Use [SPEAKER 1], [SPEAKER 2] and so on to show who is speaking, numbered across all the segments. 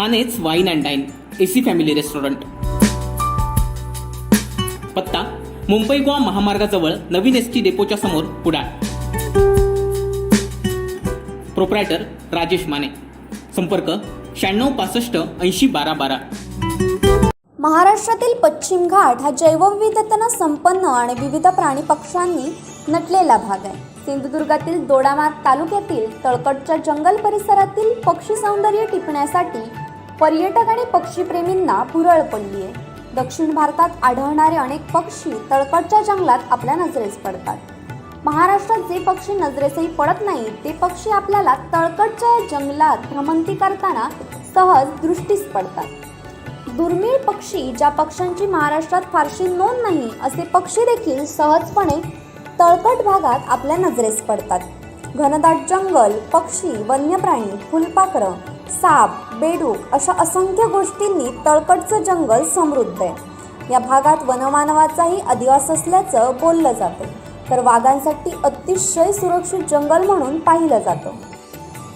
[SPEAKER 1] ठाणेच wine and dine AC family restaurant. पत्ता मुंबई गोवा महामार्गाजवळ नवीन एसटी डेपोच्या समोर कुडाळ. प्रोप्रायटर राजेश माने. संपर्क 9665801212.
[SPEAKER 2] महाराष्ट्रातील पश्चिम घाट हा जैवविविधतेने संपन्न आणि विविध प्राणी पक्ष्यांनी नटलेला भाग आहे. सिंधुदुर्गातील दोडामार्ग तालुक्यातील तळकटच्या जंगल परिसरातील पक्षी सौंदर्य टिपण्यासाठी पर्यटक आणि पक्षीप्रेमींना भुरळ पडली आहे. दक्षिण भारतात आढळणारे अनेक पक्षी तळकटच्या जंगलात आपल्या नजरेस पडतात. महाराष्ट्रात जे पक्षी नजरेसही पडत नाहीत ते पक्षी आपल्याला तळकटच्या जंगलात भ्रमंती करताना सहज दृष्टीस पडतात. दुर्मिळ पक्षी, ज्या पक्ष्यांची महाराष्ट्रात फारशी नोंद नाही असे पक्षी देखील सहजपणे तळकट भागात आपल्या नजरेस पडतात. घनदाट जंगल, पक्षी, वन्यप्राणी, फुलपाखरं, साप, बेडूक अशा असंख्य गोष्टींनी तळकटचं जंगल समृद्ध आहे. या भागात वनमानवाचाही अधिवास असल्याचं बोललं जातं, तर वाघांसाठी अतिशय सुरक्षित जंगल म्हणून पाहिलं जातं.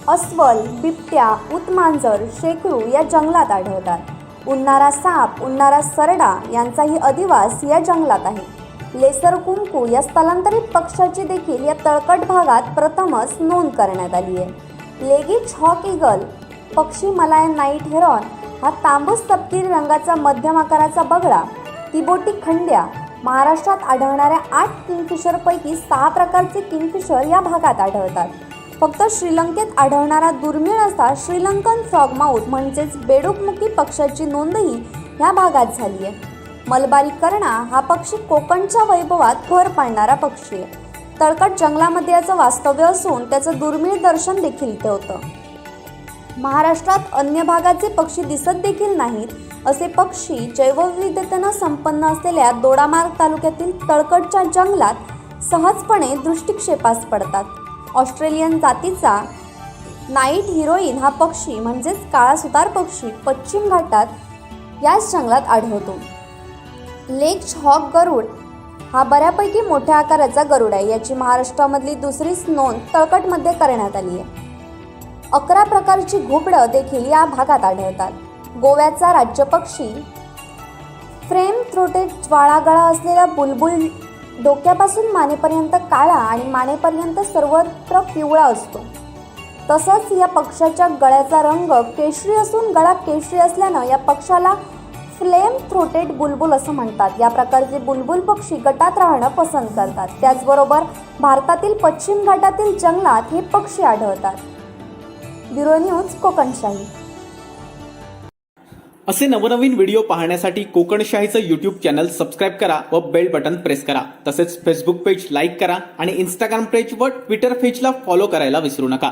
[SPEAKER 2] अस्वल, बिबट्या, उतमांजर, शेकरू या जंगलात आढळतात. उडणारा साप, उडणारा सरडा यांचाही अधिवास या जंगलात आहे. लेसर कुंकू या स्थलांतरित पक्ष्याची देखील या तळकट भागात प्रथमच नोंद करण्यात आली आहे. लेगिच हॉक ईगल पक्षी, मलायन नाईट हेरॉन हा तांबूस तपकिरी रंगाचा मध्यम आकाराचा बगळा, तिबोटी खंड्या, महाराष्ट्रात आढळणाऱ्या 8 किंगफिशरपैकी 6 प्रकारचे किंगफिशर या भागात आढळतात. फक्त श्रीलंकेत आढळणारा दुर्मिळ असा श्रीलंकन फ्रॉगमाऊथ म्हणजेच बेडूकमुखी पक्षाची नोंदही या भागात झाली आहे. मलबारी कर्णा हा पक्षी कोकणच्या वैभवात भर पाडणारा पक्षी आहे. तळकट जंगलामध्ये याचं वास्तव्य असून त्याचं दुर्मिळ दर्शन देखील इथे होतं. महाराष्ट्रात अन्य भागाचे पक्षी दिसत देखील नाहीत असे पक्षी जैवविविधतेने संपन्न असलेल्या दोडामार्ग तालुक्यातील तळकटच्या जंगलात सहजपणे दृष्टिक्षेपास पडतात. ऑस्ट्रेलियन जातीचा नाईट हिरोईन हा पक्षी म्हणजेच काळा सुतार पक्षी पश्चिम घाटात याच जंगलात आढळतो. लेग हॉक गरुड हा बऱ्यापैकी मोठ्या आकाराचा गरुड आहे. याची महाराष्ट्रामधली दुसरीच नोंद तळकटमध्ये करण्यात आली आहे. 11 प्रकारची घुबडं देखील या भागात आढळतात. गोव्याचा राज्य पक्षी फ्रेम थ्रोटेड ज्वाळागळा असलेला बुलबुल डोक्यापासून मानेपर्यंत काळा आणि मानेपर्यंत सर्वत्र पिवळा असतो. तसंच या पक्षाच्या गळ्याचा रंग केशरी असून गळा केशरी असल्यानं या पक्षाला फ्लेम थ्रोटेड बुलबुल असं म्हणतात. या प्रकारचे बुलबुल पक्षी गटात राहणं पसंत करतात. त्याचबरोबर भारतातील पश्चिम घाटातील जंगलात हे पक्षी आढळतात. Bureau news Kokanshahi.
[SPEAKER 1] असे नवनवीन व्हिडिओ पाहण्यासाठी कोकणशाहीचं यूट्यूब चॅनल सबस्क्राईब करा व बेल बटन प्रेस करा. तसेच फेसबुक पेज लाईक करा आणि इंस्टाग्राम पेज व ट्विटर पेजला फॉलो करायला विसरू नका.